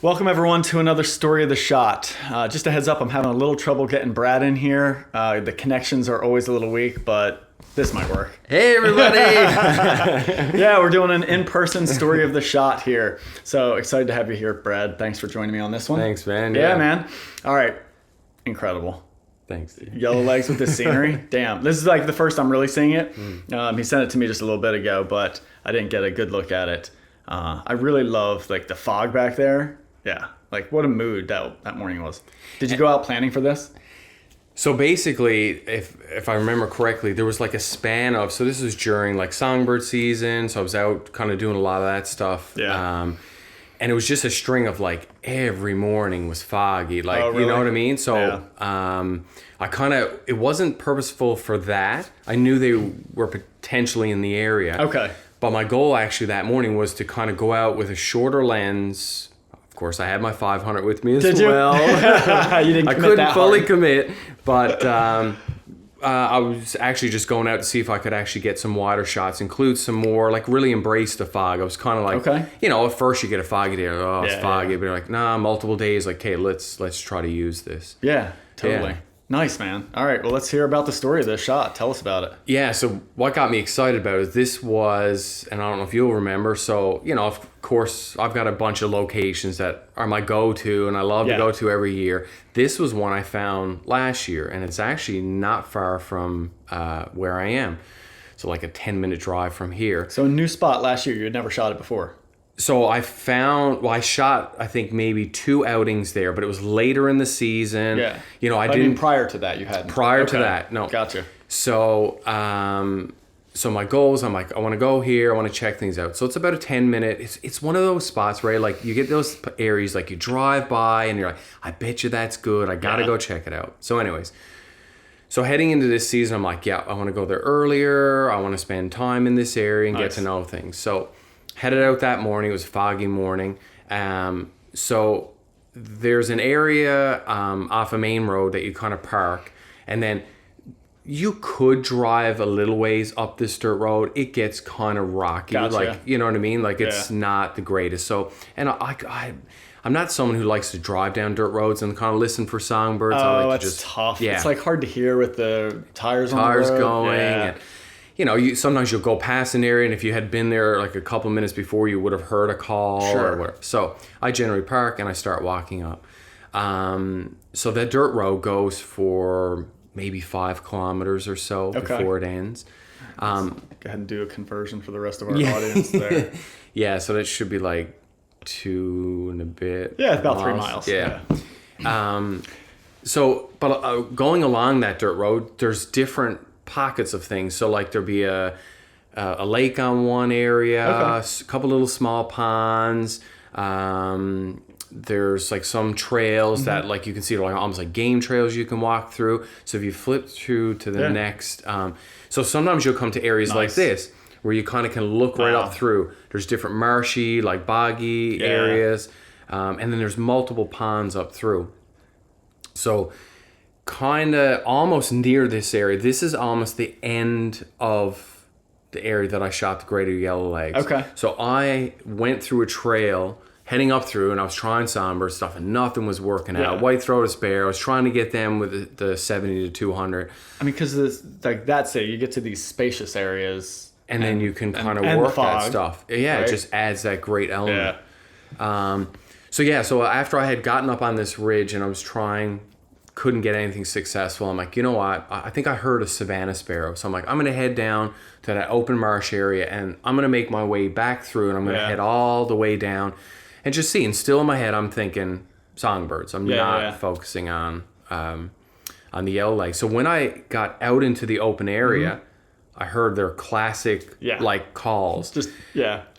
Welcome everyone to another Story of the Shot. Just a heads up, I'm having a little trouble getting Brad in here. The connections are always a little weak, but this might work. Hey everybody! Yeah, we're doing an in-person Story of the Shot here. So excited to have you here, Brad. Thanks for joining me on this one. Thanks, man. Yeah, man. All right. Incredible. Thanks, dude. Yellowlegs with this scenery. Damn. This is like the first I'm really seeing it. He sent it to me just a little bit ago, but I didn't get a good look at it. I really love like the fog back there. Yeah, like what a mood that morning was. Did you go out planning for this? So basically, if I remember correctly, there was like a span of, so this was during like songbird season, so I was out kind of doing a lot of that stuff. Yeah. And it was just a string of like every morning was foggy, like, Oh, really? you know what I mean? So I kind of, it wasn't purposeful for that. I knew they were potentially in the area. Okay. But my goal actually that morning was to kind of go out with a shorter lens. Of course, I had my 500 with me as well. You didn't I commit couldn't that fully hard. commit, but I was actually just going out to see if I could actually get some wider shots, include some more, like really embrace the fog. I was kind of like, Okay. you know, at first you get a foggy day, it's Yeah, foggy, yeah. but you're like, nah, multiple days, like, hey, let's try to use this. Yeah, totally. Yeah. Nice, man. All right, well, let's hear about the story of this shot. Tell us about it. Yeah, so what got me excited about it, this was, and I don't know if you'll remember, so, you know, of course, I've got a bunch of locations that are my go-to, and I love to go to every year. This was one I found last year, and it's actually not far from where I am. So like a 10-minute drive from here. So a new spot last year. You had never shot it before. So I shot, I think, maybe 2 outings there, but it was later in the season. Yeah. You know, I mean, didn't... prior to that, you hadn't. Prior to that, no. Gotcha. So, so my goals, I'm like, I want to go here, I want to check things out. So it's about a 10-minute, it's one of those spots, right? Like you get those areas, like you drive by and you're like, I bet you that's good. I got to go check it out. So anyways, so heading into this season, I'm like, yeah, I want to go there earlier. I want to spend time in this area and get to know things. So headed out that morning. It was a foggy morning. So there's an area off a main road that you kind of park, and then you could drive a little ways up this dirt road. It gets kind of rocky, Gotcha. like, you know what I mean? Like it's not the greatest. So, and I'm not someone who likes to drive down dirt roads and kind of listen for songbirds. I Oh, like to that's just tough. Yeah. It's like hard to hear with the tires on the road. Going, Yeah. and you know, sometimes you'll go past an area, and if you had been there like a couple minutes before, you would have heard a call or whatever. So I generally park and I start walking up. So that dirt road goes for maybe 5 kilometers or so before it ends. Go ahead and do a conversion for the rest of our audience there. Yeah, so that should be like 2 and a bit. Yeah, it's about 3 miles. Yeah. So, but going along that dirt road, there's different pockets of things. So like there'd be a lake on one area, a couple little small ponds. There's like some trails that like you can see, like almost like game trails you can walk through. So if you flip through to the next, so sometimes you'll come to areas like this where you kind of can look right up through. There's different marshy, like boggy areas, and then there's multiple ponds up through. So kind of almost near this area, this is almost the end of the area that I shot the Greater Yellowlegs. Okay. So I went through a trail heading up through, and I was trying songbird stuff, and nothing was working out. White-throated sparrow, I was trying to get them with the 70 to 200. I mean, because like that's it. You get to these spacious areas, and then you can kind of and work fog, that stuff. Yeah, right? It just adds that great element. Yeah. So after I had gotten up on this ridge and I was trying, couldn't get anything successful, I'm like, you know what? I think I heard a savanna sparrow. So I'm like, I'm going to head down to that open marsh area, and I'm going to make my way back through, and I'm going to head all the way down and just see. And still in my head, I'm thinking songbirds. I'm not focusing on the yellowlegs. So when I got out into the open area, I heard their classic like calls. Just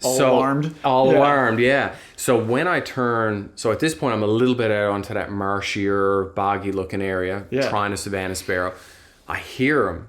alarmed. Alarmed, yeah. So when I turn, so at this point I'm a little bit out onto that marshier, boggy looking area, trying to savanna sparrow. I hear them.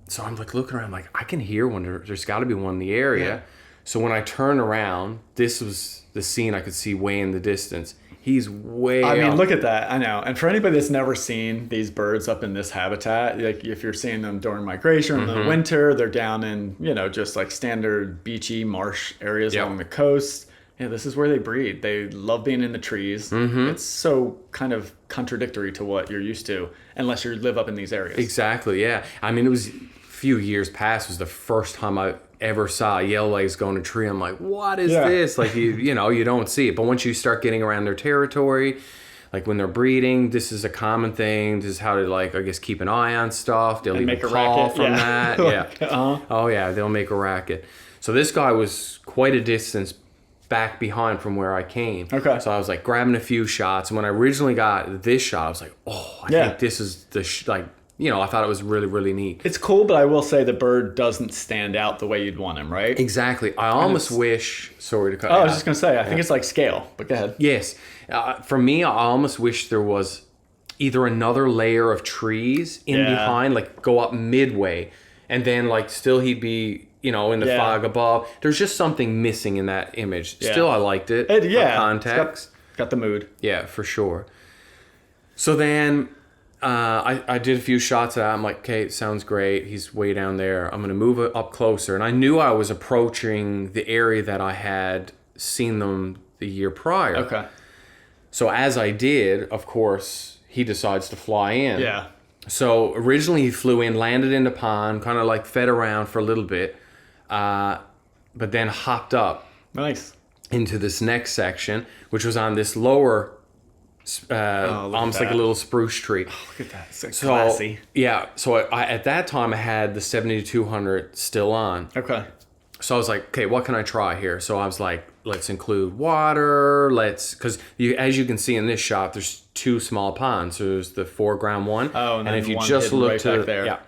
So I'm like looking around, like I can hear one. There's got to be one in the area. Yeah. So when I turn around, this was the scene I could see way in the distance. He's way I mean, up. look at that. I know. And for anybody that's never seen these birds up in this habitat, like if you're seeing them during migration in the winter, they're down in, just like standard beachy marsh areas along the coast. yeah, this is where they breed. They love being in the trees. It's so kind of contradictory to what you're used to, unless you live up in these areas. Exactly, yeah. I mean, it was a few years past was the first time I ever saw yellowlegs go in a tree. I'm like, what is this? Like, you know, you don't see it. But once you start getting around their territory, like when they're breeding, this is a common thing. This is how to, like, I guess, keep an eye on stuff. They'll even call from that. Yeah. Oh, yeah, they'll make a racket. So this guy was quite a distance back behind from where I came. Okay. So I was like grabbing a few shots. And when I originally got this shot, I was like, oh, I think this is the, like, you know, I thought it was really, really neat. It's cool, but I will say the bird doesn't stand out the way you'd want him, right? Exactly. I almost wish, sorry to cut you I was just going to say, I think it's like scale, but go ahead. Yes. For me, I almost wish there was either another layer of trees in behind, like go up midway, and then like still he'd be, you know, in the fog above. There's just something missing in that image. Still, I liked it. For context. Got the mood. Yeah, for sure. So then I did a few shots of that. I'm like, okay, sounds great. He's way down there. I'm going to move it up closer. And I knew I was approaching the area that I had seen them the year prior. Okay. So as I did, of course, he decides to fly in. Yeah. So originally he flew in, landed in the pond, kind of like fed around for a little bit, but then hopped up into this next section, which was on this lower, almost like a little spruce tree. Oh, look at that. It's so classy. Yeah. So I at that time I had the 7200 still on. Okay. So I was like, okay, what can I try here? So I was like, let's include water. Because as you can see in this shot, there's two small ponds. So there's the foreground one. Oh, and if you one just look right to back there. Yeah.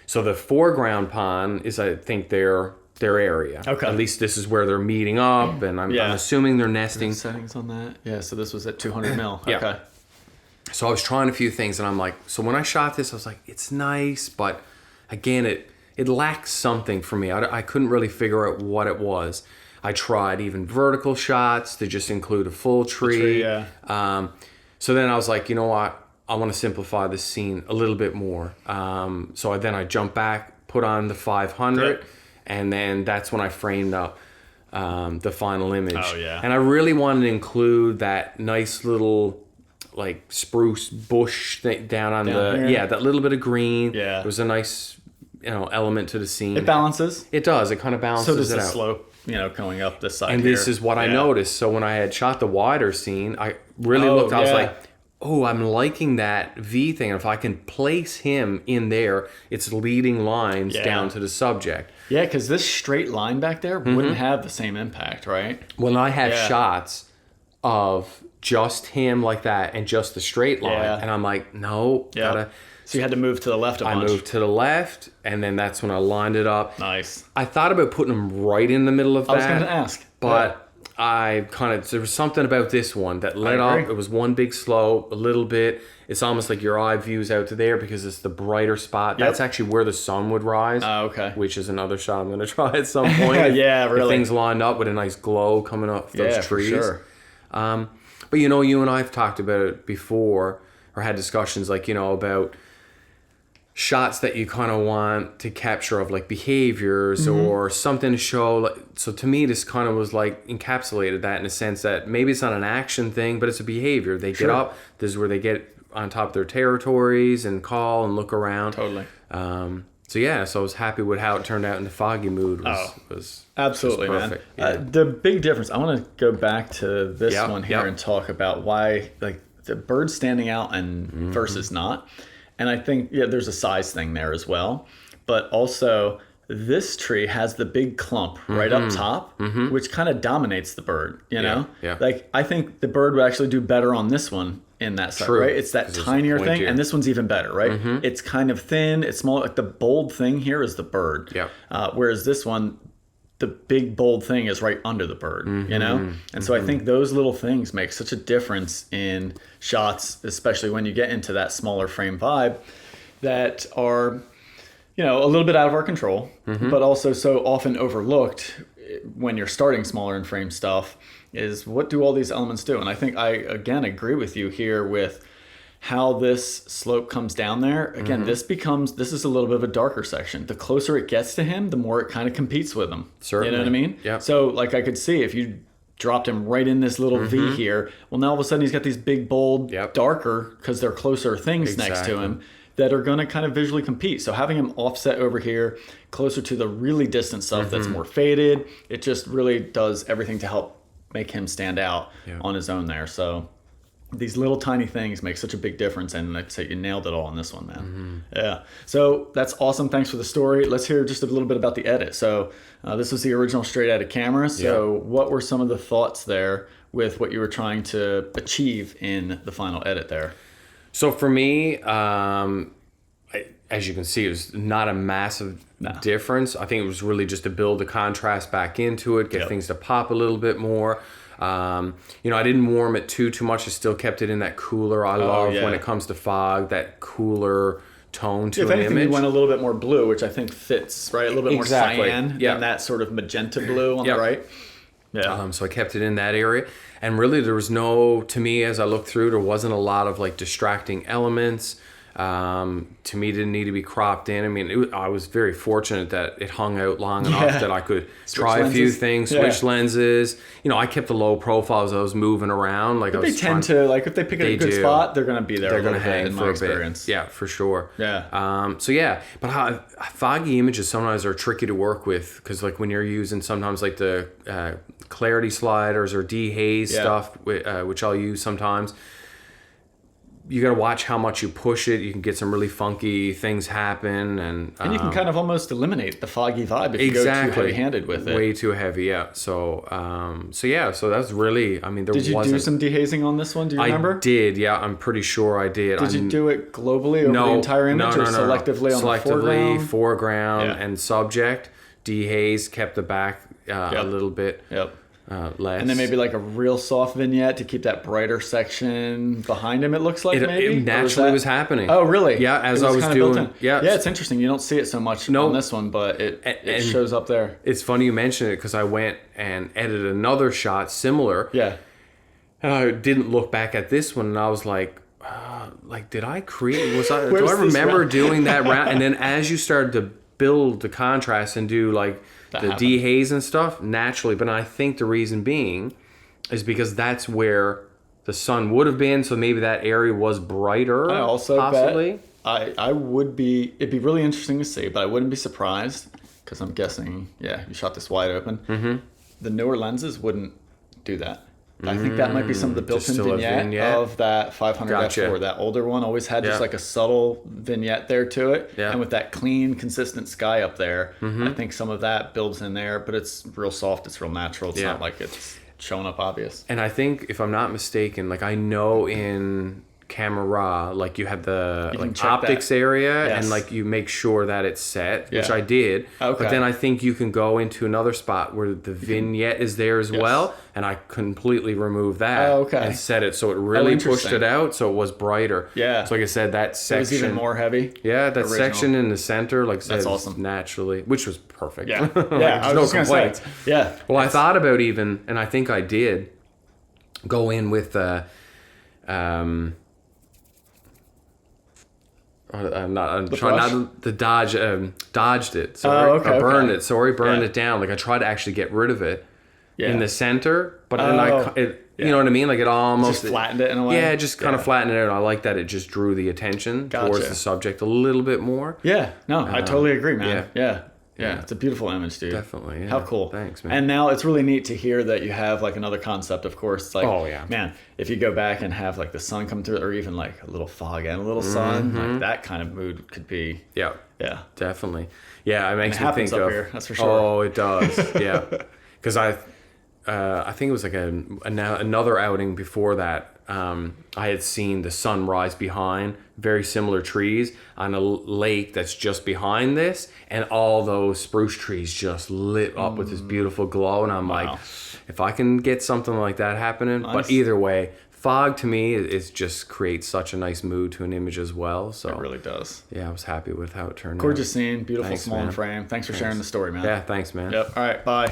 So the foreground pond is, I think, their area. Okay. At least this is where they're meeting up, and I'm assuming they're nesting. Settings on that. Yeah. So this was at 200 mil. Yeah. Okay. So I was trying a few things, and I'm like, so when I shot this, I was like, it's nice, but again, it lacks something for me. I couldn't really figure out what it was. I tried even vertical shots to just include a full tree. So then I was like, you know what? I want to simplify this scene a little bit more. So I jumped back, put on the 500, and then that's when I framed up the final image. Oh, yeah. And I really wanted to include that nice little like spruce bush thing down here. That little bit of green. Yeah. It was a nice, you know, element to the scene. It balances. It does. It kind of balances so does it the out. slope, you know, going up this side. And here. this is what I noticed. So when I had shot the wider scene, I really looked. I was like, oh, I'm liking that V thing. If I can place him in there, it's leading lines down to the subject. Yeah, because this straight line back there wouldn't have the same impact, right? When I have shots of just him like that and just the straight line, and I'm like, no, gotta. So you had to move to the left a bunch. I moved to the left, and then that's when I lined it up. Nice. I thought about putting him right in the middle of that. I was going to ask. But I there was something about this one that led up. It was one big slope, a little bit. It's almost like your eye views out to there because it's the brighter spot. That's actually where the sun would rise. Oh, okay. Which is another shot I'm going to try at some point. If things lined up with a nice glow coming up those trees. For sure. But, you know, you and I have talked about it before or had discussions like, you know, about shots that you kind of want to capture of like behaviors or something to show. Like, so to me, this kind of was like encapsulated that in a sense that maybe it's not an action thing, but it's a behavior. They get up. This is where they get on top of their territories and call and look around. Totally. So I was happy with how it turned out in the foggy mood. Was absolutely perfect. Man. The big difference. I want to go back to this one here and talk about why like the bird standing out and versus not. And I think there's a size thing there as well, but also this tree has the big clump right up top, which kind of dominates the bird. You know, like I think the bird would actually do better on this one in that side, right? It's that tinier thing, and this one's even better, right? It's kind of thin, it's small. Like the bold thing here is the bird, whereas this one, the big bold thing is right under the bird, you know? And so I think those little things make such a difference in shots, especially when you get into that smaller frame vibe that are, you know, a little bit out of our control, but also so often overlooked when you're starting smaller in frame stuff is what do all these elements do? And I think I, again, agree with you here with how this slope comes down there. Again, this is a little bit of a darker section. The closer it gets to him, the more it kind of competes with him. Certainly. You know what I mean? Yeah. So like I could see if you dropped him right in this little V here. Well, now all of a sudden he's got these big, bold, darker, because they're closer things next to him that are going to kind of visually compete. So having him offset over here, closer to the really distant stuff that's more faded, it just really does everything to help make him stand out on his own there. So these little tiny things make such a big difference, and like I say, you nailed it all on this one, man. Yeah. So that's awesome. Thanks for the story. Let's hear just a little bit about the edit. So this was the original straight edit camera. So what were some of the thoughts there with what you were trying to achieve in the final edit there? So for me, as you can see, it was not a massive difference. I think it was really just to build the contrast back into it, get things to pop a little bit more. I didn't warm it too much. I still kept it in that cooler. I love when it comes to fog, that cooler tone to an image. If anything, you went a little bit more blue, which I think fits, right? A little bit more cyan than that sort of magenta blue on the right. Yeah. So I kept it in that area. And really there was to me, as I looked through, there wasn't a lot of like distracting elements. To me, it didn't need to be cropped in. I mean, I was very fortunate that it hung out long enough that I could try a few things, switch lenses. I kept a low profile as I was moving around. Like they tend to, like if they pick a good spot, they're going to be there. They're going to hang for a bit. Yeah, for sure. Yeah. But foggy images sometimes are tricky to work with because like when you're using sometimes like the clarity sliders or dehaze stuff, which I'll use sometimes. You got to watch how much you push it. You can get some really funky things happen, and you can kind of almost eliminate the foggy vibe if you go too heavy-handed with it. Way too heavy, yeah. So that's really. I mean, did you do some dehazing on this one? Do you remember? I did, yeah. I'm pretty sure I did. Did you do it globally over the entire image, or selectively on the foreground? Selectively, foreground and subject. Dehaze, kept the back a little bit. Less. And then maybe like a real soft vignette to keep that brighter section behind him, it looks like maybe? It naturally was happening. Oh, really? Yeah, as I was doing. Yeah, it's interesting. You don't see it so much on this one, but it shows up there. It's funny you mention it because I went and edited another shot similar. Yeah. And I didn't look back at this one and I was like, did I create, do I remember doing that round? And then as you started to build the contrast and do like the dehaze and stuff naturally, but I think the reason being is because that's where the sun would have been, so maybe that area was brighter. I also possibly. Bet I would be. It'd be really interesting to see, but I wouldn't be surprised because I'm guessing. Yeah, you shot this wide open. Mm-hmm. The newer lenses wouldn't do that. I think that might be some of the built-in vignette of that 500 f4. That older one always had just like a subtle vignette there to it. Yeah. And with that clean, consistent sky up there, I think some of that builds in there, but it's real soft. It's real natural. It's not like it's showing up obvious. And I think, if I'm not mistaken, like I know in camera raw, like you have the like optics area and like you make sure that it's set, which I did. Okay. But then I think you can go into another spot where the vignette is there as well, and I completely removed that and set it so it really pushed it out so it was brighter. Yeah. So like I said, that section. It was even more heavy. Yeah, that section in the center, like I said, awesome. Naturally, which was perfect. Yeah. I was no complaints. Yeah. Well, I thought about even, and I think I did, go in with I'm trying not to dodged it. Sorry, I burned it. Sorry, burned it down. Like I tried to actually get rid of it in the center, but then you know what I mean? Like it almost just flattened it in a way. Yeah, just kind of flattened it out. I like that it just drew the attention towards the subject a little bit more. Yeah, no, I totally agree, man. Yeah, it's a beautiful image, dude. Definitely. Yeah. How cool. Thanks, man. And now it's really neat to hear that you have like another concept, of course. Like, man, if you go back and have like the sun come through, or even like a little fog and a little sun, like that kind of mood could be. Yeah. Definitely. Yeah, it makes me think up of. Here, that's for sure. Oh, it does. Yeah, because I think it was like another outing before that. I had seen the sun rise behind very similar trees on a lake that's just behind this, and all those spruce trees just lit up with this beautiful glow, and I'm like, if I can get something like that happening. But either way, fog to me is just creates such a nice mood to an image as well. So it really does. Yeah, I was happy with how it turned out. Gorgeous scene, beautiful small frame. Thanks for sharing the story, man. Yeah, thanks, man. Yep. All right, bye.